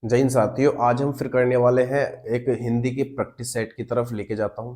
जय हिंद साथियों, आज हम फिर करने वाले हैं एक हिंदी की प्रैक्टिस सेट की तरफ लेके जाता हूं।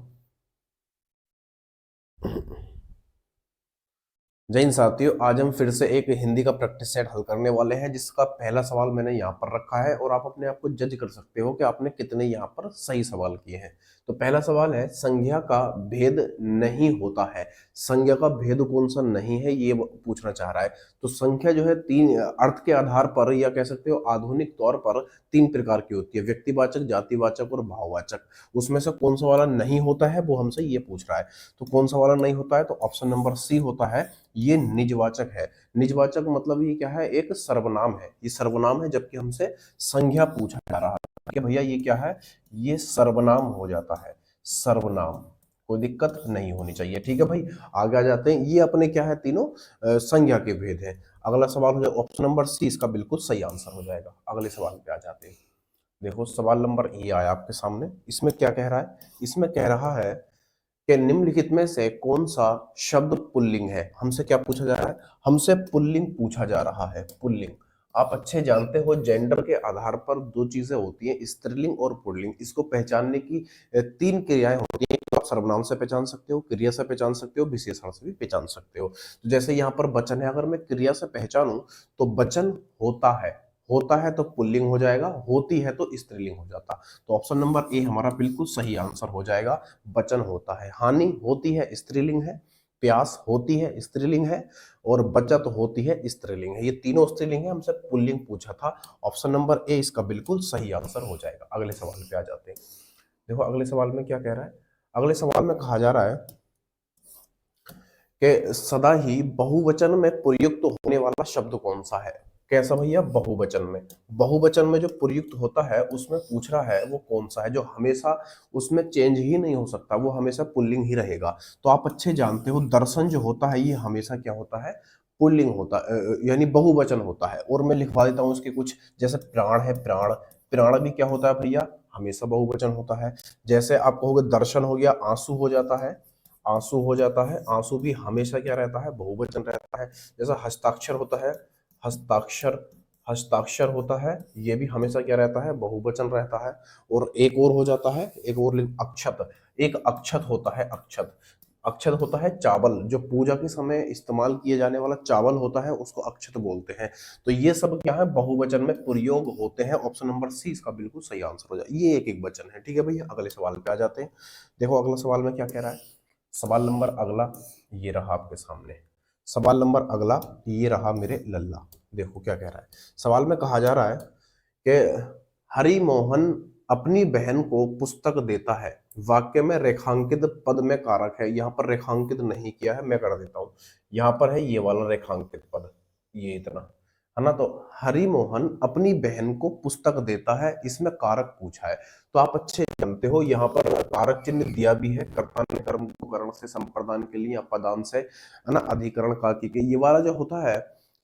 जय हिंद साथियों, आज हम फिर से एक हिंदी का प्रैक्टिस सेट हल करने वाले हैं जिसका पहला सवाल मैंने यहाँ पर रखा है और आप अपने आप को जज कर सकते हो कि आपने कितने यहाँ पर सही सवाल किए हैं। तो पहला सवाल है, संज्ञा का भेद नहीं होता है। संज्ञा का भेद कौन सा नहीं है, ये वो पूछना चाह रहा है। तो संख्या जो है तीन अर्थ के आधार पर या कह सकते हो आधुनिक तौर पर तीन प्रकार की होती है, व्यक्तिवाचक, जातिवाचक और भाववाचक। उसमें से कौन सा वाला नहीं होता है वो हमसे ये पूछ रहा है। तो कौन सा वाला नहीं होता है, तो ऑप्शन नंबर सी होता है, ये निजवाचक है। निजवाचक मतलब ये क्या है, एक सर्वनाम है। ये सर्वनाम है, जबकि हमसे संज्ञा पूछा जा रहा है कि भैया ये क्या है, ये सर्वनाम हो जाता है। सर्वनाम, कोई दिक्कत नहीं होनी चाहिए। ठीक है भाई, आगे आ जाते हैं। ये अपने क्या है, तीनों संज्ञा के भेद है। अगला सवाल हो जाए ऑप्शन नंबर सी, इसका बिल्कुल सही आंसर हो जाएगा। अगले सवाल पे आ जाते हैं। देखो सवाल नंबर ये आया आपके सामने, इसमें क्या कह रहा है, इसमें कह रहा है कि निम्नलिखित में से कौन सा शब्द पुल्लिंग है। हमसे क्या पूछा जा रहा है, हमसे पुल्लिंग पूछा जा रहा है। पुल्लिंग, आप अच्छे जानते हो जेंडर के आधार पर दो चीजें होती हैं, स्त्रीलिंग और पुल्लिंग। इसको पहचानने की तीन क्रियाएं होती हैं। तो आप सर्वनाम से पहचान सकते हो, क्रिया से पहचान सकते हो, विशेषण से भी पहचान सकते हो। तो जैसे यहाँ पर वचन है, अगर मैं क्रिया से पहचानूं तो वचन होता है, होता है तो पुल्लिंग हो जाएगा, होती है तो स्त्रीलिंग हो जाता। तो ऑप्शन नंबर ए हमारा बिल्कुल सही आंसर हो जाएगा। वचन होता है, हानि होती है, स्त्रीलिंग है, प्यास होती है, स्त्रीलिंग है, और बचत होती है, स्त्रीलिंग है। ये तीनों स्त्रीलिंग है, हमसे पुल्लिंग पूछा था। ऑप्शन नंबर ए इसका बिल्कुल सही आंसर हो जाएगा। अगले सवाल पे आ जाते हैं। देखो अगले सवाल में क्या कह रहा है, अगले सवाल में कहा जा रहा है कि सदा ही बहुवचन में प्रयुक्त होने वाला शब्द कौन सा है। कैसा भैया, बहुवचन में। बहुवचन में जो प्रयुक्त होता है उसमें पूछ रहा है वो कौन सा है जो हमेशा उसमें चेंज ही नहीं हो सकता, वो हमेशा पुल्लिंग ही रहेगा। तो आप अच्छे जानते हो दर्शन जो होता है ये हमेशा क्या होता है, पुल्लिंग होता यानी बहुवचन होता है। और मैं लिखवा देता हूँ इसके कुछ, जैसे प्राण है, प्राण, प्राण भी क्या होता है भैया, हमेशा बहुवचन होता है। जैसे आप कहोगे दर्शन हो गया, आंसू हो जाता है, आंसू हो जाता है, आंसू भी हमेशा क्या रहता है, बहुवचन रहता है। जैसा हस्ताक्षर होता है, हस्ताक्षर, हस्ताक्षर होता है, ये भी हमेशा क्या रहता है, बहुवचन रहता है। और एक और हो जाता है, एक और अक्षत, एक अक्षत होता है, अक्षत, अक्षत होता है चावल, जो पूजा के समय इस्तेमाल किए जाने वाला चावल होता है उसको अक्षत बोलते हैं। तो ये सब क्या है, बहुवचन में प्रयोग होते हैं। ऑप्शन नंबर सी इसका बिल्कुल सही आंसर हो जाए। ये एक एक वचन है। ठीक है भैया, अगले सवाल पे आ जाते हैं। देखो अगला सवाल में क्या कह रहा है, सवाल नंबर अगला ये रहा आपके सामने। सवाल नंबर अगला ये रहा मेरे लल्ला। देखो क्या कह रहा है, सवाल में कहा जा रहा है कि हरि मोहन अपनी बहन को पुस्तक देता है, वाक्य में रेखांकित पद में कारक है। यहाँ पर रेखांकित नहीं किया है, मैं कर देता हूं। यहाँ पर है ये वाला रेखांकित पद, ये इतना है ना। तो हरि मोहन अपनी बहन को पुस्तक देता है, इसमें कारक पूछा है। तो आप अच्छे जानते हो यहाँ पर कारक चिन्ह दिया भी है, कर्ता ने कर्म को करण से संप्रदान के लिए, पदान से है ना, अधिकरण का के ये वाला जो होता है,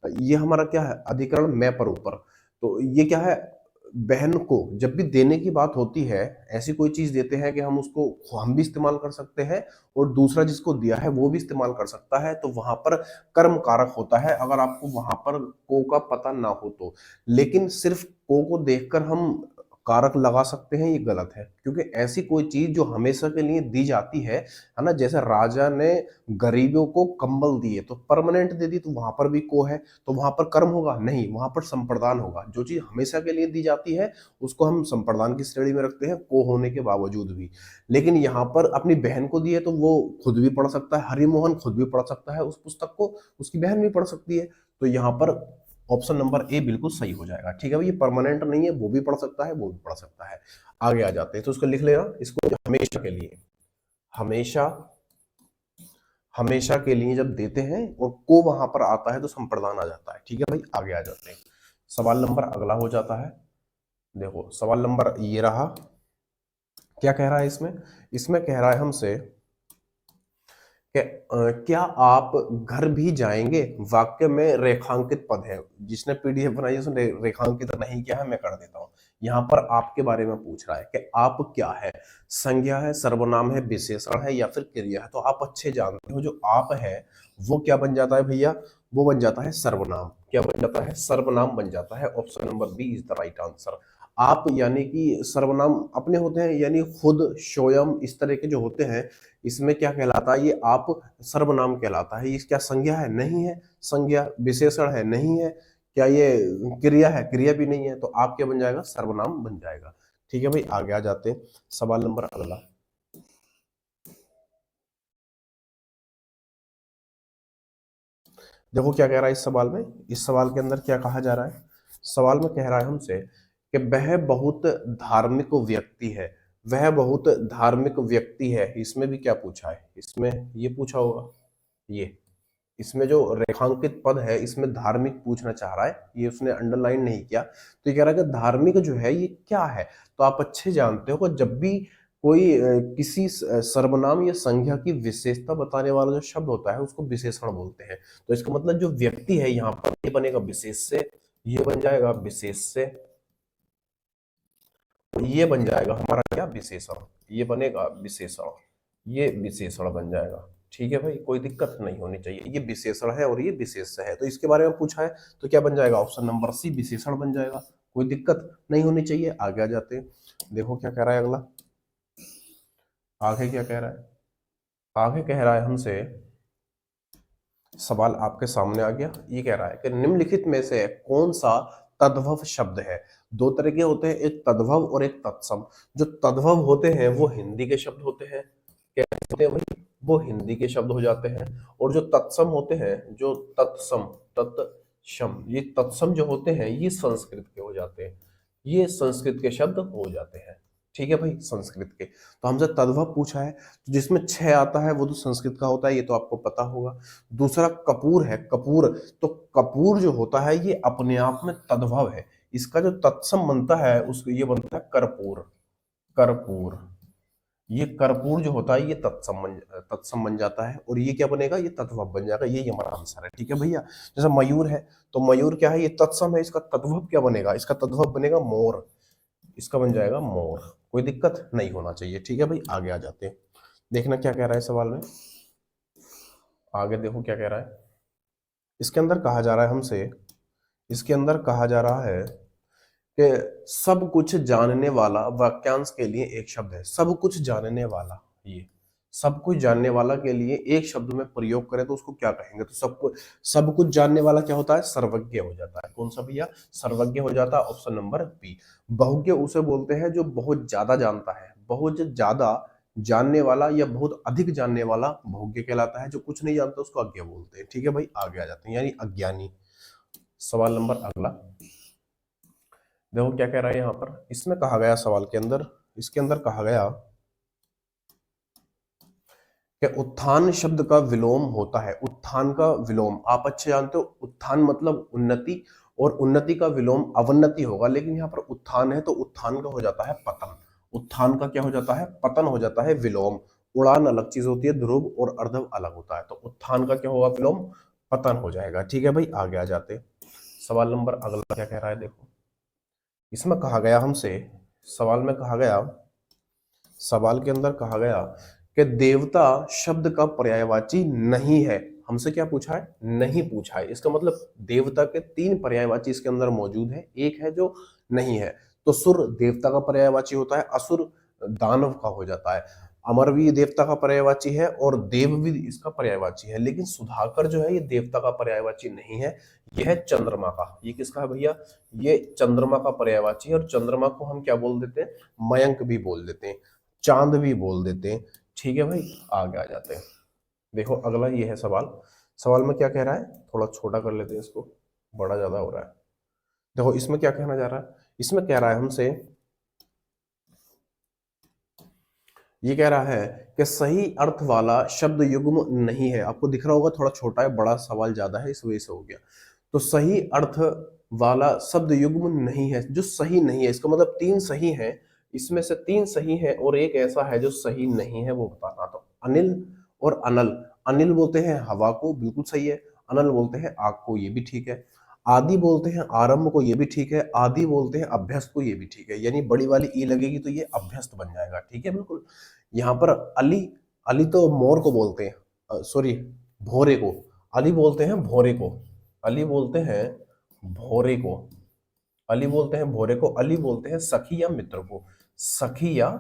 ये हमारा क्या है, अधिकरण मैं पर ऊपर। तो ये क्या है, बहन को जब भी देने की बात होती है, ऐसी कोई चीज देते हैं कि हम उसको हम भी इस्तेमाल कर सकते हैं और दूसरा जिसको दिया है वो भी इस्तेमाल कर सकता है, तो वहां पर कर्म कारक होता है, अगर आपको वहां पर को का पता ना हो तो। लेकिन सिर्फ को देखकर हम कारक लगा सकते हैं, ये गलत है। क्योंकि ऐसी कोई चीज जो हमेशा के लिए दी जाती है ना, जैसे राजा ने गरीबों को कंबल दिए तो परमानेंट दे दी, तो वहां पर भी को है, तो वहां पर कर्म होगा नहीं, वहां पर संप्रदान होगा। जो चीज हमेशा के लिए दी जाती है उसको हम संप्रदान की श्रेणी में रखते हैं, को होने के बावजूद भी। लेकिन यहाँ पर अपनी बहन को दिए तो वो खुद भी पढ़ सकता है, हरिमोहन खुद भी पढ़ सकता है उस पुस्तक को, उसकी बहन भी पढ़ सकती है। तो यहाँ पर ऑप्शन नंबर ए बिल्कुल सही हो जाएगा। ठीक है भाई, ये परमानेंट नहीं है, वो भी पढ़ सकता है, वो भी पढ़ सकता है। आगे आ जाते हैं, तो उसको लिख लेना, इसको हमेशा के लिए, हमेशा, हमेशा के लिए जब देते हैं और को वहां पर आता है तो संप्रदान आ जाता है। ठीक है भाई, आगे आ जाते हैं। सवाल नंबर अगला हो जाता है। देखो सवाल नंबर ये रहा, क्या कह रहा है इसमें, इसमें कह रहा है हमसे क्या आप घर भी जाएंगे, वाक्य में रेखांकित पद है। जिसने पीडीएफ बनाई है उसने रेखांकित नहीं किया है, मैं कर देता हूं। यहाँ पर आपके बारे में पूछ रहा है कि आप क्या है, संज्ञा है, सर्वनाम है, विशेषण है या फिर क्रिया है। तो आप अच्छे जानते हो जो आप है वो क्या बन जाता है भैया, वो बन जाता है सर्वनाम। क्या बन जाता है, सर्वनाम बन जाता है। Option number B is the right answer. आप यानी कि सर्वनाम अपने होते हैं, यानी खुद, स्वयं, इस तरह के जो होते हैं, इसमें क्या कहलाता है, ये आप सर्वनाम कहलाता है। ये क्या संज्ञा है? नहीं है। संज्ञा विशेषण है? नहीं है। क्या ये क्रिया है? क्रिया भी नहीं है। तो आप क्या बन जाएगा? सर्वनाम बन जाएगा। ठीक है भाई, आगे आ जाते हैं। सवाल नंबर अगला, देखो क्या कह रहा है इस सवाल में। इस सवाल के अंदर क्या कहा जा रहा है? सवाल में कह रहा है हमसे कि वह बहुत धार्मिक व्यक्ति है। वह बहुत धार्मिक व्यक्ति है। इसमें भी क्या पूछा है? इसमें ये पूछा होगा, ये इसमें जो रेखांकित पद है इसमें धार्मिक पूछना चाह रहा है, ये उसने अंडरलाइन नहीं किया। तो ये कह रहा है कि धार्मिक जो है ये क्या है। तो आप अच्छे जानते हो कि जब भी कोई किसी सर्वनाम या संज्ञा की विशेषता बताने वाला जो शब्द होता है उसको विशेषण बोलते हैं। तो इसका मतलब जो व्यक्ति है यहाँ पर, ये बनेगा विशेष से, ये बन जाएगा विशेष से, ये बन जाएगा हमारा क्या? विशेषण। ये बनेगा विशेषण, ये विशेषण बन जाएगा। ठीक है भाई, कोई दिक्कत नहीं होनी चाहिए। ये विशेषण है और ये विशेष है, तो इसके बारे में पूछा है तो क्या बन जाएगा? ऑप्शन नंबर सी, विशेषण बन जाएगा। कोई दिक्कत नहीं होनी चाहिए। आगे आ जाते हैं, देखो क्या कह रहा है अगला। आगे क्या कह रहा है? आगे कह रहा है हमसे, सवाल आपके सामने आ गया। ये कह रहा है कि निम्नलिखित में से कौन सा तद्भव शब्द है? दो तरह के होते हैं, एक तद्भव और एक तत्सम। जो तद्भव होते हैं वो हिंदी के शब्द होते हैं। कैसे होते हैं भाई? वो हिंदी के शब्द हो जाते हैं। और जो तत्सम होते हैं, जो तत्सम, तत्सम, ये तत्सम जो होते हैं ये संस्कृत के हो जाते हैं। ये संस्कृत के शब्द हो जाते हैं। ठीक है भाई, संस्कृत के। तो हमसे तद्भव पूछा है, तो जिसमें छह आता है वो तो संस्कृत का होता है, ये तो आपको पता होगा। दूसरा कपूर है, कपूर। तो कपूर जो होता है ये अपने आप में तद्भव है। इसका जो तत्सम बनता है उसको ये बनता है कर्पूर। कर्पूर, ये कर्पूर जो होता है ये तत्सम बन जाता है। और ये क्या बनेगा? ये तद्भव बन जाएगा। ये हमारा आंसर है। ठीक है भैया। जैसे मयूर है, तो मयूर क्या है? ये तत्सम है। इसका तद्भव क्या बनेगा? इसका तद्भव बनेगा मोर। इसका बन जाएगा मोर। कोई दिक्कत नहीं होना चाहिए। ठीक है भाई, आगे आ जाते हैं। देखना क्या कह रहा है सवाल में। आगे देखो क्या कह रहा है। इसके अंदर कहा जा रहा है हमसे, इसके अंदर कहा जा रहा है कि सब कुछ जानने वाला वाक्यांश के लिए एक शब्द है। सब कुछ जानने वाला, ये सब कुछ जानने वाला के लिए एक शब्द में प्रयोग करें तो उसको क्या कहेंगे? तो सब कुछ जानने वाला क्या होता है? सर्वज्ञ हो जाता है। कौन सा भैया? सर्वज्ञ हो जाता है। Option number B. बहुज्ञ उसे बोलते हैं जो बहुत ज्यादा जानता है। बहुत ज्यादा जानने वाला या बहुत अधिक जानने वाला बहुज्ञ कहलाता है। जो कुछ नहीं जानता उसको अज्ञ बोलते हैं। ठीक है भाई, आगे आ जाते हैं, यानी अज्ञानी। सवाल नंबर अगला, देखो क्या कह रहा है यहाँ पर। इसमें कहा गया सवाल के अंदर, इसके अंदर कहा गया कि उत्थान शब्द का विलोम होता है। उत्थान का विलोम आप अच्छे जानते हो। उत्थान मतलब उन्नति, और उन्नति का विलोम अवन्नति होगा। लेकिन यहाँ पर उत्थान है तो उत्थान का हो जाता है पतन। उत्थान का क्या हो जाता है? पतन हो जाता है। विलोम, उड़ान अलग चीज होती है, ध्रुव और अर्धव अलग होता है। तो उत्थान का क्या होगा? विलोम, पतन हो जाएगा। ठीक है भाई, आगे आ जाते हैं। सवाल नंबर अगला क्या कह रहा है, देखो। इसमें कहा गया हमसे, सवाल में कहा गया, सवाल के अंदर कहा गया कि देवता शब्द का पर्यायवाची नहीं है। हमसे क्या पूछा है? नहीं पूछा है। इसका मतलब देवता के तीन पर्यायवाची इसके अंदर मौजूद है, एक है जो नहीं है। तो सुर देवता का पर्यायवाची होता है, असुर दानव का हो जाता है। अमर भी देवता का पर्यायवाची है और देव भी इसका पर्यायवाची है। लेकिन सुधाकर जो है ये देवता का पर्यायवाची नहीं है, यह है चंद्रमा का। ये किसका है भैया? ये चंद्रमा का पर्यायवाची है। और चंद्रमा को हम क्या बोल देते हैं? मयंक भी बोल देते हैं, चांद भी बोल देते हैं। ठीक है भाई, आगे आ जाते हैं। देखो अगला ये है सवाल। सवाल में क्या कह रहा है? थोड़ा छोटा कर लेते हैं इसको, बड़ा ज्यादा हो रहा है। देखो इसमें क्या कहना जा रहा है। इसमें कह रहा है हमसे, ये कह रहा है कि सही अर्थ वाला शब्द युग्म नहीं है। आपको दिख रहा होगा थोड़ा छोटा है, बड़ा सवाल ज्यादा है इस वजह से हो गया। तो सही अर्थ वाला शब्द युग्म नहीं है, जो सही नहीं है। इसका मतलब तीन सही है, इसमें से तीन सही है और एक ऐसा है जो सही नहीं है, वो बताना। तो अनिल और अनल, अनिल बोलते हैं हवा को, बिल्कुल सही है। अनल बोलते हैं आग को, ये भी ठीक है। आदि बोलते हैं आरंभ को, ये भी ठीक है। आदि बोलते हैं अभ्यस्त को, ये भी ठीक है। यानी बड़ी वाली ई लगेगी तो ये अभ्यस्त बन जाएगा। ठीक है, बिल्कुल। यहाँ पर अली, अली तो मोर को बोलते हैं, सॉरी भोरे को। अली बोलते हैं भोरे को, अली बोलते हैं भोरे को, अली बोलते हैं भोरे को, अली बोलते हैं सखी या मित्र को, सखी या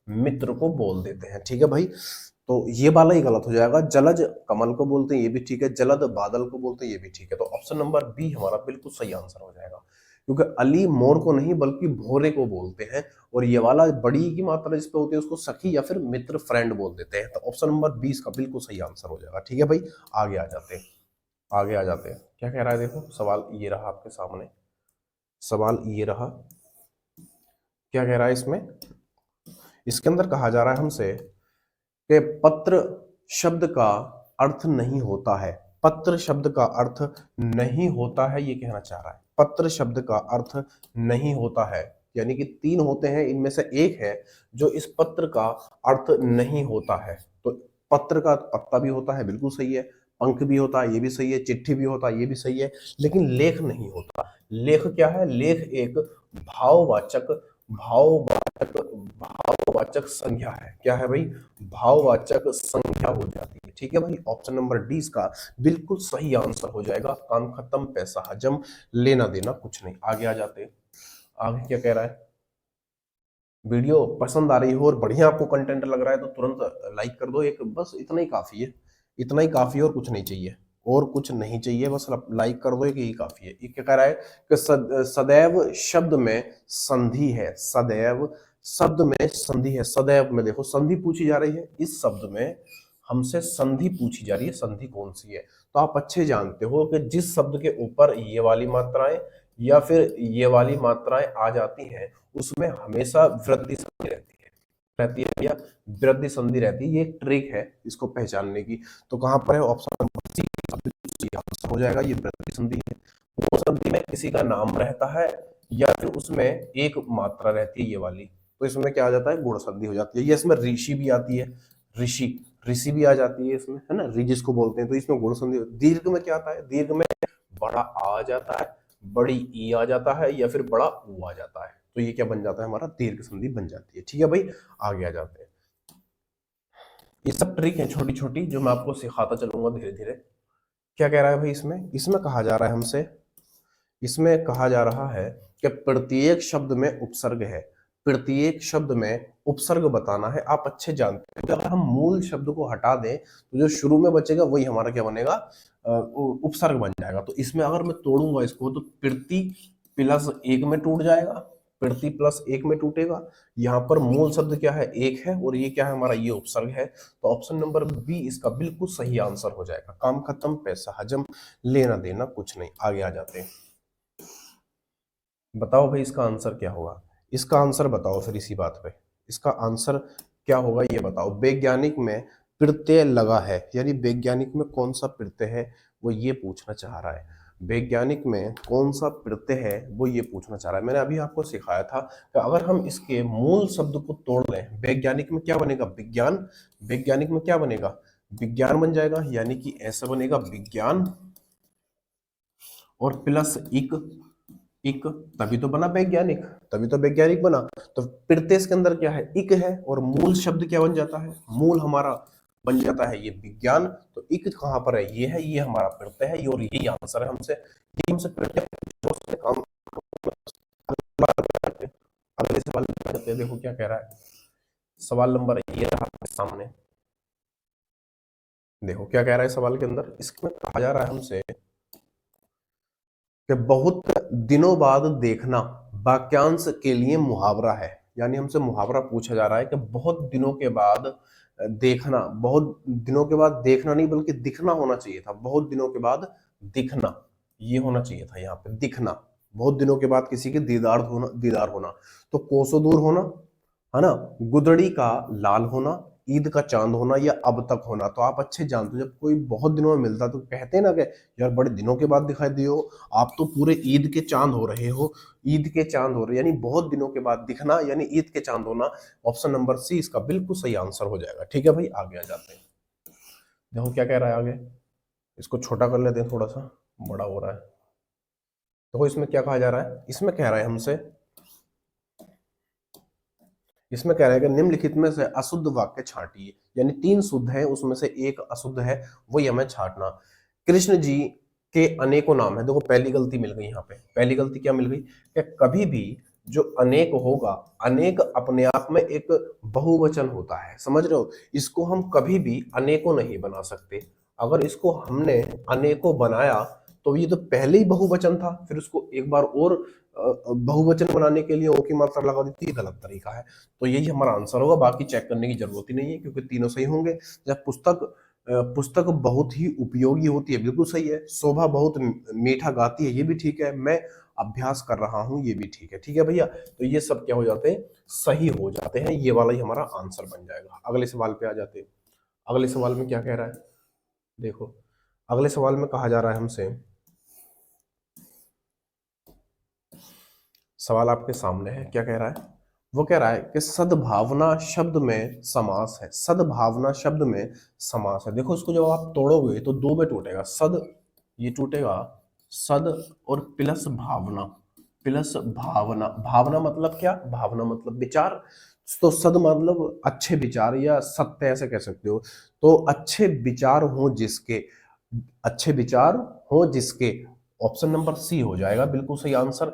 मित्र को बोल देते हैं। ठीक है भाई, तो ये वाला ही गलत हो जाएगा। जलज कमल को बोलते हैं, ये भी ठीक है। जलद बादल को बोलते हैं, ये भी ठीक है। तो ऑप्शन नंबर बी हमारा बिल्कुल सही आंसर हो जाएगा, क्योंकि अली मोर को नहीं बल्कि भोरे को बोलते हैं, और ये वाला बड़ी की मात्रा जिस पे होती है उसको सखी या फिर मित्र, फ्रेंड बोल देते हैं। तो ऑप्शन नंबर 20 का बिल्कुल सही आंसर हो जाएगा। ठीक है भाई, आगे आ जाते हैं, आगे आ जाते हैं। क्या कह रहा है, देखो सवाल ये रहा आपके सामने, सवाल ये रहा। क्या कह रहा है इसमें, इसके अंदर कहा जा रहा है हमसे कि पत्र शब्द का अर्थ नहीं होता है, पत्र शब्द का अर्थ नहीं होता है, ये कहना चाह रहा है। पत्र शब्द का अर्थ नहीं होता है, यानी कि 3 होते हैं, इनमें से एक है जो इस पत्र का अर्थ नहीं होता है। तो पत्र का पत्ता भी होता है, बिल्कुल सही है। पंख भी होता है, ये भी सही है। चिट्ठी भी होता है, ये भी सही है। लेकिन लेख नहीं होता। लेख क्या है, लेख एक भाववाचक, भाववाचक, भाववाचक संज्ञा है। क्या है भाई, भाववाचक संख्या हो जाती है। ठीक है भाई, ऑप्शन नंबर डी इसका बिल्कुल सही आंसर हो जाएगा। काम खत्म, पैसा हजम, लेना देना कुछ नहीं। आगे आ जाते हैं, आगे क्या कह रहा है। वीडियो पसंद आ रही हो और बढ़िया आपको कंटेंट लग रहा है तो तुरंत लाइक कर दो, एक बस इतना ही काफी है, इतना ही काफी है, और कुछ नहीं चाहिए, और कुछ नहीं चाहिए, बस लाइक कर दो, एक यही काफी है। ये क्या कह रहा है कि सदैव शब्द में संधि है, सदैव शब्द में संधि है। सदैव में देखो संधि पूछी जा रही है, इस शब्द में हमसे संधि पूछी जा रही है, संधि कौन सी है। तो आप अच्छे जानते हो कि जिस शब्द के ऊपर ये वाली मात्राएं या फिर ये वाली मात्राएं आ जाती हैं उसमें हमेशा वृद्धि संधि रहती है या वृद्धि संधि रहती है। ये एक ट्रिक है इसको पहचानने की। तो कहां पर है, ऑप्शन नंबर सी आंसर हो जाएगा। ये वृद्धि संधि है। वो संधि में किसी का नाम रहता है या फिर उसमें एक मात्रा रहती है, ये वाली, तो इसमें क्या आ जाता है, गुण संधि हो जाती है। ये इसमें ऋषि भी आती है, ऋषि, ऋषि भी आ जाती है इसमें, है ना, ऋ जिसको बोलते हैं। तो इसमें गुण संधि। दीर्घ में क्या आता है, दीर्घ में बड़ा आ जाता है, बड़ी ई आ जाता है, या फिर बड़ा ऊ आ जाता है। तो ये क्या बन जाता है, हमारा दीर्घ संधि बन जाती है। ठीक है भाई, आगे आ जाते हैं। ये सब ट्रिक है छोटी छोटी जो मैं आपको सिखाता चलूंगा धीरे धीरे। क्या कह रहा है भाई इसमें, इसमें कहा जा रहा है हमसे, इसमें कहा जा रहा है कि प्रत्येक शब्द में उपसर्ग है, प्रत्येक शब्द में उपसर्ग बताना है। आप अच्छे जानते हैं कि अगर हम मूल शब्द को हटा दें तो जो शुरू में बचेगा वही हमारा क्या बनेगा, उपसर्ग बन जाएगा। तो इसमें अगर मैं तोड़ूंगा इसको तो प्रति प्लस एक में टूट जाएगा, प्रति प्लस एक में टूटेगा। यहाँ पर मूल शब्द क्या है, एक है, और ये क्या है हमारा, ये उपसर्ग है। तो ऑप्शन नंबर बी इसका बिल्कुल सही आंसर हो जाएगा। काम खत्म, पैसा हजम, लेना देना कुछ नहीं। आगे आ जाते हैं। बताओ भाई इसका आंसर क्या होगा, इसका आंसर बताओ फिर इसी बात पे, इसका आंसर क्या होगा ये बताओ। वैज्ञानिक में प्रत्यय लगा है, यानी वैज्ञानिक में कौन सा प्रत्यय है वो ये पूछना चाह रहा है। वैज्ञानिक में कौन सा प्रत्यय है वो ये पूछना चाह रहा है। मैंने अभी आपको सिखाया था कि अगर हम इसके मूल शब्द को तोड़ लें, वैज्ञानिक में क्या बनेगा, विज्ञान, वैज्ञानिक में क्या बनेगा, विज्ञान बन जाएगा, यानी कि ऐसा बनेगा विज्ञान और प्लस इक, इक, तभी तो बना वैज्ञानिक, तभी तो वैज्ञानिक बना। तो प्रत्यय के अंदर क्या है, इक है, और मूल शब्द क्या बन जाता है, मूल हमारा बन जाता है ये विज्ञान। तो इक कहां पर है, ये है, ये हमारा प्रत्यय है, और यही आंसर है हमसे। ये हमसे प्रत्यय काम। अगले सवाल पे जाते हैं। देखो क्या कह रहा है, सवाल नंबर ये रहा आपके सामने। देखो क्या कह रहा है सवाल के अंदर, इसमें कहा जा रहा है हमसे कि बहुत दिनों बाद देखना वाक्यांश के लिए मुहावरा है। यानी हमसे मुहावरा पूछा जा रहा है कि बहुत दिनों के बाद देखना, बहुत दिनों के बाद देखना नहीं बल्कि दिखना होना चाहिए था, बहुत दिनों के बाद दिखना, ये होना चाहिए था यहाँ पे, दिखना। बहुत दिनों के बाद किसी के दीदार होना, दीदार होना, तो कोसों दूर होना, है ना, गुदड़ी का लाल होना, ईद का चांद होना, या अब तक होना। तो आप अच्छे जानते हो जब कोई बहुत दिनों में मिलता तो कहते हैं ना कि यार बड़े दिनों के बाद दिखाई दिए हो, आप तो पूरे ईद के चांद हो रहे हो, ईद के चांद हो रहे, यानी बहुत दिनों के बाद दिखना यानी ईद के चांद होना। ऑप्शन नंबर सी इसका बिल्कुल सही आंसर हो जाएगा। ठीक है भाई, आगे आ जाते हैं। देखो क्या कह रहा है आगे, इसको छोटा कर लेते हैं, थोड़ा सा बड़ा हो रहा है। देखो इसमें क्या कहा जा रहा है, इसमें कह रहा है हमसे, इसमें कह रहा है कि निम्नलिखित में से अशुद्ध वाक्य छांटिए, यानी 3 शुद्ध है उसमें से एक अशुद्ध है, वही हमें छांटना। कृष्ण जी के अनेकों नाम है। देखो पहली गलती मिल गई यहाँ पे, पहली गलती क्या मिल गई कि कभी भी जो अनेक होगा, अनेक अपने आप में एक बहुवचन होता है, समझ रहे हो? इसको हम कभी भी अनेकों नहीं बना सकते। अगर इसको हमने अनेकों बनाया तो ये तो पहले ही बहुवचन था, फिर उसको एक बार और बहुवचन बनाने के लिए ओ की मात्रा लगा दी, ये गलत तरीका है। तो यही हमारा आंसर होगा, बाकी चेक करने की जरूरत ही नहीं है क्योंकि तीनों सही होंगे। जब पुस्तक बहुत ही उपयोगी होती है, बिल्कुल सही है। शोभा बहुत मीठा गाती है, ये भी ठीक है। मैं अभ्यास कर रहा हूं, ये भी ठीक है। ठीक है भैया, तो ये सब क्या हो जाते हैं, सही हो जाते हैं। ये वाला ही हमारा आंसर बन जाएगा। अगले सवाल पे आ जाते हैं। अगले सवाल में क्या कह रहा है, देखो अगले सवाल में कहा जा रहा है हमसे, सवाल आपके सामने है, क्या कह रहा है? वो कह रहा है कि सद्भावना शब्द में समास है। सद्भावना शब्द में समास है। देखो इसको जब आप तोड़ोगे तो दो में टूटेगा। सद ये टूटेगा, सद और प्लस भावना, प्लस भावना। भावना मतलब क्या? भावना मतलब विचार। तो सद मतलब अच्छे विचार या सत्य ऐसे कह सकते हो। तो अच्छे विचार हो जिसके, अच्छे विचार हो जिसके, ऑप्शन नंबर सी हो जाएगा बिल्कुल सही आंसर।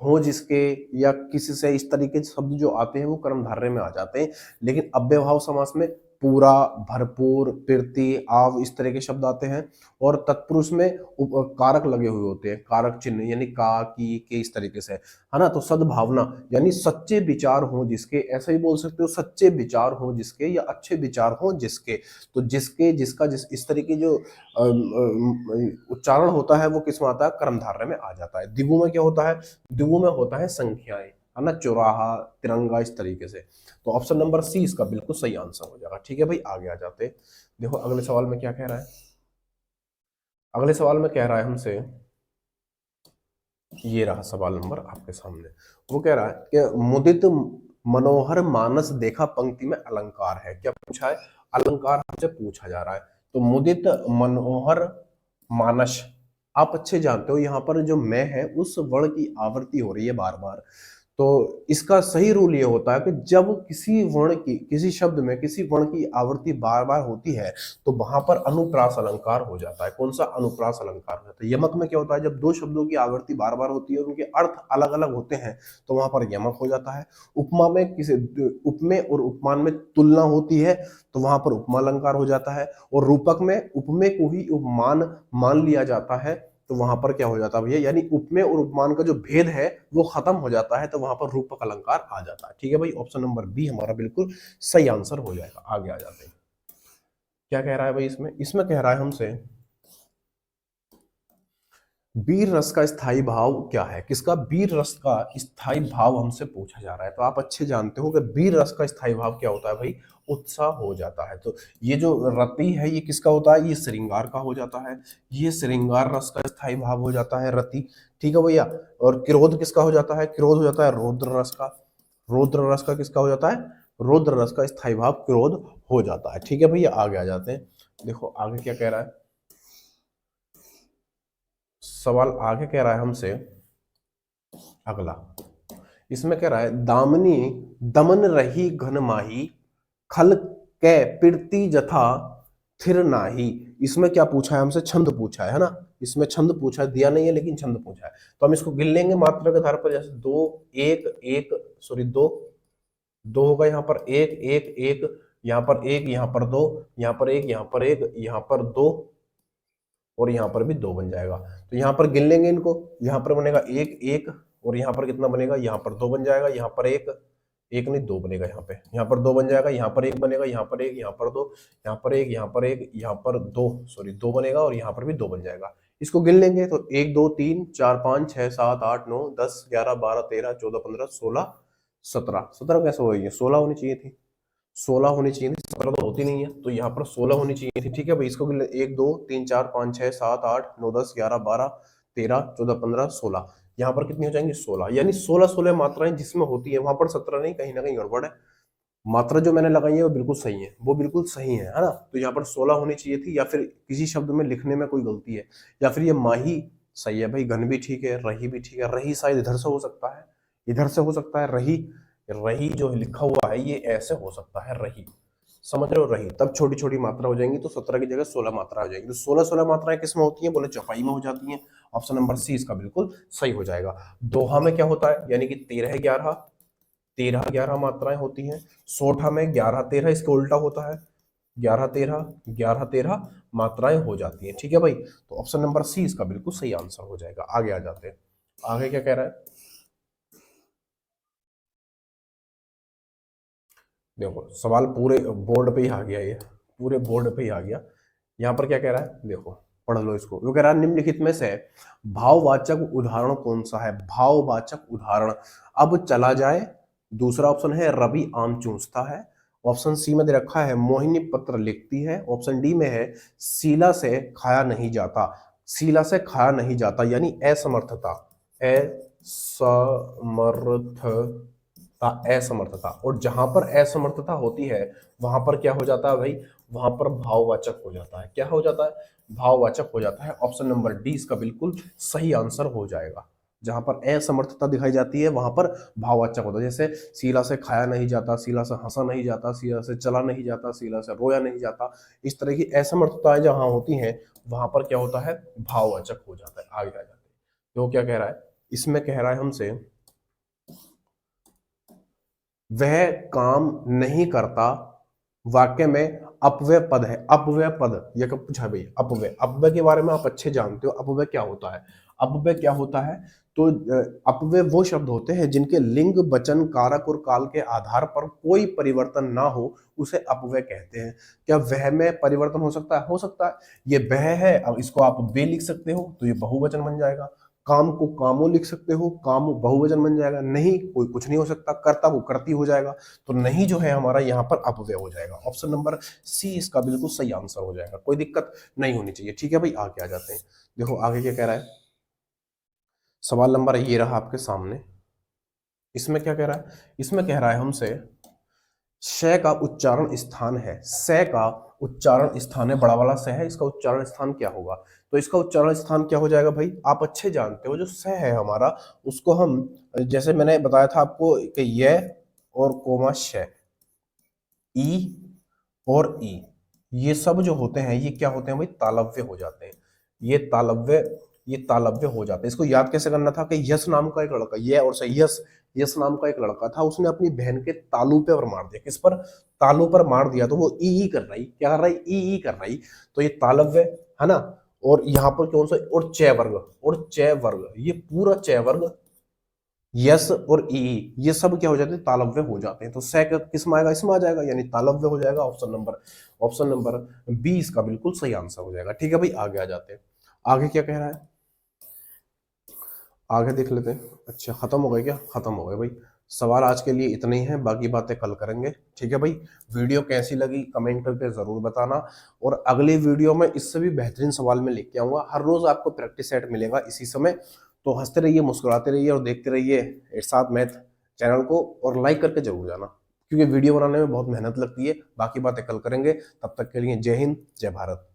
हो जिसके या किसी से, इस तरीके के शब्द जो आते हैं वो कर्मधारय में आ जाते हैं। लेकिन अव्ययभाव समास में पूरा, भरपूर, प्रीति, आव, इस तरह के शब्द आते हैं। और तत्पुरुष में कारक लगे हुए होते हैं, कारक चिन्ह, यानी का, की, के, इस तरीके से, है ना। तो सद्भावना यानी सच्चे विचार हो जिसके, ऐसा ही बोल सकते हो, सच्चे विचार हो जिसके या अच्छे विचार हो जिसके। तो जिसके, जिसका, जिस, इस तरीके जो उच्चारण होता है वो किस में आता है? कर्मधारय में आ जाता है। दिगु में क्या होता है? दिगु में होता है संख्याएं, है ना, चौराहा, तिरंगा, इस तरीके से। तो ऑप्शन नंबर सी इसका बिल्कुल सही आंसर हो जाएगा। ठीक है भाई, आगे आ जाते हैं। देखो अगले सवाल में क्या कह रहा है। अगले सवाल में कह रहा है हमसे, ये रहा सवाल नंबर आपके सामने। वो कह रहा है कि मुदित मनोहर मानस देखा पंक्ति में अलंकार है। क्या पूछा है? अलंकार हमसे पूछा जा रहा है। तो मुदित मनोहर मानस, आप अच्छे जानते हो यहाँ पर जो मैं है उस वर्ण की आवृत्ति हो रही है बार बार। तो इसका सही रूल ये होता है कि जब किसी वर्ण की, किसी शब्द में किसी वर्ण की आवृत्ति बार बार होती है तो वहां पर अनुप्रास अलंकार हो जाता है। कौन सा? अनुप्रास अलंकार हो जाता है। यमक में क्या होता है? जब दो शब्दों की आवृत्ति बार बार होती है और उनके अर्थ अलग अलग होते हैं तो वहां पर यमक हो जाता है। उपमा में किसी, उपमेय और उपमान में तुलना होती है तो वहां पर उपमा अलंकार हो जाता है। और रूपक में उपमेय को ही उपमान मान लिया जाता है तो वहां पर क्या हो जाता है भैया, यानी उपमेय और उपमान का जो भेद है वो खत्म हो जाता है तो वहां पर रूपक अलंकार आ जाता है। ठीक है भाई, ऑप्शन नंबर बी हमारा बिल्कुल सही आंसर हो जाएगा। आगे आ जाते हैं। क्या कह रहा है भाई इसमें? इसमें कह रहा है हमसे, वीर रस का स्थायी भाव क्या है? किसका? वीर रस का स्थायी भाव हमसे पूछा जा रहा है। तो आप अच्छे जानते हो कि वीर रस का स्थायी भाव क्या होता है भाई? उत्साह हो जाता है। तो ये जो रति है ये किसका होता है? ये श्रृंगार का हो जाता है। ये श्रृंगार रस का स्थायी भाव हो जाता है, रति। ठीक है भैया। और क्रोध किसका हो जाता है? क्रोध हो जाता है रौद्र रस का। रौद्र रस का किसका हो जाता है? रौद्र रस का स्थायी भाव क्रोध हो जाता है। ठीक है भैया, आगे आ जाते हैं। देखो आगे क्या कह रहा है सवाल, आगे कह रहा है हमसे अगला। इसमें कह रहा है दामिनी दमन रही घन माही, खल कै पिरती जथा थिर नाही। इसमें क्या पूछा है हमसे? छंद पूछा है ना। इसमें छंद पूछा है, दिया नहीं है लेकिन छंद पूछा है। तो हम इसको गिन लेंगे मात्रा के आधार पर। जैसे दो, एक, एक, सॉरी दो, दो होगा यहाँ पर, एक, एक, एक, यहाँ पर एक, यहाँ पर दो, यहाँ पर एक, यहाँ पर एक, यहाँ पर दो, और यहाँ पर भी दो बन जाएगा। तो यहाँ पर गिन लेंगे इनको। यहाँ पर बनेगा एक, एक, और यहाँ पर कितना बनेगा? यहाँ पर दो बन जाएगा। यहाँ पर एक, एक नहीं दो बनेगा। यहाँ पर दो बन जाएगा। यहाँ पर एक बनेगा। यहाँ पर एक, यहाँ पर दो, यहाँ पर एक, यहाँ पर एक, यहाँ पर दो, सॉरी दो बनेगा, और यहाँ पर भी दो बन जाएगा। इसको गिन लेंगे तो एक, दो, तीन, चार, पाँच, छह, सात, आठ, नौ, 10, 11, 12, 13, 14, 15, 16, 17। 17 कैसे हो गई है? 16 होनी चाहिए थी। 16 होनी चाहिए थी, 17 तो होती नहीं है, तो यहाँ पर 16 होनी चाहिए थी। ठीक है भाई, इसको भी एक, दो, तीन, चार, पाँच, छह, सात, आठ, नौ, 10, 11, 12, 13, 14, 15, 16। यहाँ पर कितनी हो जाएंगी? 16। यानी 16 मात्राएं जिसमें होती है वहां पर 17 नहीं, कहीं ना कहीं गड़बड़ है। मात्रा जो मैंने लगाई है वो बिल्कुल सही है, वो बिल्कुल सही है ना। तो यहाँ पर 16 होनी चाहिए थी, या फिर किसी शब्द में लिखने में कोई गलती है, या फिर ये माही सही है भाई। घन भी ठीक है, रही भी ठीक है। रही शायद इधर से हो सकता है, इधर से हो सकता है। रही, रही जो लिखा हुआ है ये ऐसे हो सकता है, रही। समझ रहे हो, रही, तब छोटी छोटी मात्रा हो जाएंगी, तो 17 की जगह 16 मात्रा हो जाएगी। तो 16 मात्राएं किस में होती हैं, बोले चौपाई में हो जाती हैं। ऑप्शन नंबर सी इसका बिल्कुल सही हो जाएगा। दोहा में क्या होता है, यानी कि 13 11, 13 11 मात्राएं होती हैं। सोठा में 11 13, इसका उल्टा होता है, 11 13, 11 13 मात्राएं हो जाती हैं। ठीक है भाई, तो ऑप्शन नंबर सी इसका बिल्कुल सही आंसर हो जाएगा। आगे आ जाते हैं, आगे क्या कह रहा है, देखो सवाल पूरे बोर्ड पे ही आ गया, ये पूरे बोर्ड पे ही आ गया। यहाँ पर क्या कह रहा है, देखो पढ़ लो इसको। वो कह रहा है निम्नलिखित में से भाववाचक उदाहरण कौन सा है, भाववाचक उदाहरण। अब चला जाए, दूसरा ऑप्शन है रवि आम चूसता है। ऑप्शन सी में दे रखा है मोहिनी पत्र लिखती है। ऑप्शन डी में है शीला से खाया नहीं जाता। शीला से खाया नहीं जाता यानी असमर्थता, असमर्थता। और जहां पर असमर्थता होती है वहां पर क्या हो जाता है भाई, वहां पर भाववाचक हो जाता है। क्या हो जाता है, भाववाचक हो जाता है। ऑप्शन नंबर डी इसका बिल्कुल सही आंसर हो जाएगा। जहां पर असमर्थता दिखाई जाती है वहां पर भाववाचक होता है। जैसे शीला से खाया नहीं जाता, शीला से हंसा नहीं जाता, शीला से चला नहीं जाता, शीला से रोया नहीं जाता। इस तरह की असमर्थताएं जहां होती हैं वहां पर क्या होता है, भाववाचक हो जाता है। आगे आ जाते हैं, तो क्या कह रहा है, इसमें कह रहा है हमसे वह काम नहीं करता, वाक्य में अपव्यय पद है। अपव्यय पद ये कब पूछा भाई, अपव्यय। अपव्यय के बारे में आप अच्छे जानते हो, अपव्यय क्या होता है। अपव्यय क्या होता है, तो अपव्यय वो शब्द होते हैं जिनके लिंग वचन कारक और काल के आधार पर कोई परिवर्तन ना हो, उसे अपव्यय कहते हैं। क्या वह में परिवर्तन हो सकता है, हो सकता है। ये वह है, अब इसको आप वे लिख सकते हो तो ये बहुवचन बन जाएगा। काम को कामो लिख सकते हो, काम बहुवचन बन जाएगा। नहीं, कोई कुछ नहीं हो सकता, कर्ता को करती हो जाएगा। तो नहीं जो है हमारा यहाँ पर अपव्यय हो जाएगा। ऑप्शन नंबर सी इसका बिल्कुल सही आंसर हो जाएगा, कोई दिक्कत नहीं होनी चाहिए। ठीक है भाई, आगे आ जाते हैं। देखो आगे क्या कह रहा है, सवाल नंबर ये रहा आपके सामने। इसमें क्या कह रहा है, इसमें कह रहा है हमसे श का उच्चारण स्थान है। स का उच्चारण स्थान है, बड़ा वाला स है, इसका उच्चारण स्थान क्या होगा। तो इसका उच्चारण स्थान क्या हो जाएगा भाई, आप अच्छे जानते हो, जो स है हमारा उसको हम, जैसे मैंने बताया था आपको कि य और कोमा श, ई और ई, ये सब जो होते हैं ये क्या होते हैं भाई, तालव्य हो जाते हैं। ये तालव्य, ये तालव्य हो जाते हैं। इसको याद कैसे करना था कि यश नाम का एक लड़का, ये और से यश, यश नाम का एक लड़का था, उसने अपनी बहन के तालू पे पर मार दिया। किस पर, तालू पर मार दिया। तो वो ई कर रही, क्या कर रही, ई कर रही। तो ये तालव्य है ना। और यहाँ पर कौन सा, और च वर्ग, और च वर्ग, ये पूरा च वर्ग, यस और ई, ये सब क्या हो जाते हैं, तालव्य हो जाते हैं। तो सेक किस में आएगा, इसमें आ जाएगा, यानी तालव्य हो जाएगा। ऑप्शन नंबर बी इसका बिल्कुल सही आंसर हो जाएगा। ठीक है भाई, आगे आ जाते हैं। आगे क्या कह रहा है, आगे देख लेते हैं। अच्छा खत्म हो गए क्या, खत्म हो गए भाई। सवाल आज के लिए इतने ही हैं, बाकी बातें कल करेंगे। ठीक है भाई, वीडियो कैसी लगी कमेंट करके जरूर बताना। और अगली वीडियो में इससे भी बेहतरीन सवाल में लेके आऊंगा। हर रोज आपको प्रैक्टिस सेट मिलेगा इसी समय। तो हंसते रहिए, मुस्कुराते रहिए और देखते रहिए इरशाद मैथ चैनल को, और लाइक करके जरूर जाना, क्योंकि वीडियो बनाने में बहुत मेहनत लगती है। बाकी बातें कल करेंगे, तब तक के लिए जय हिंद, जय भारत।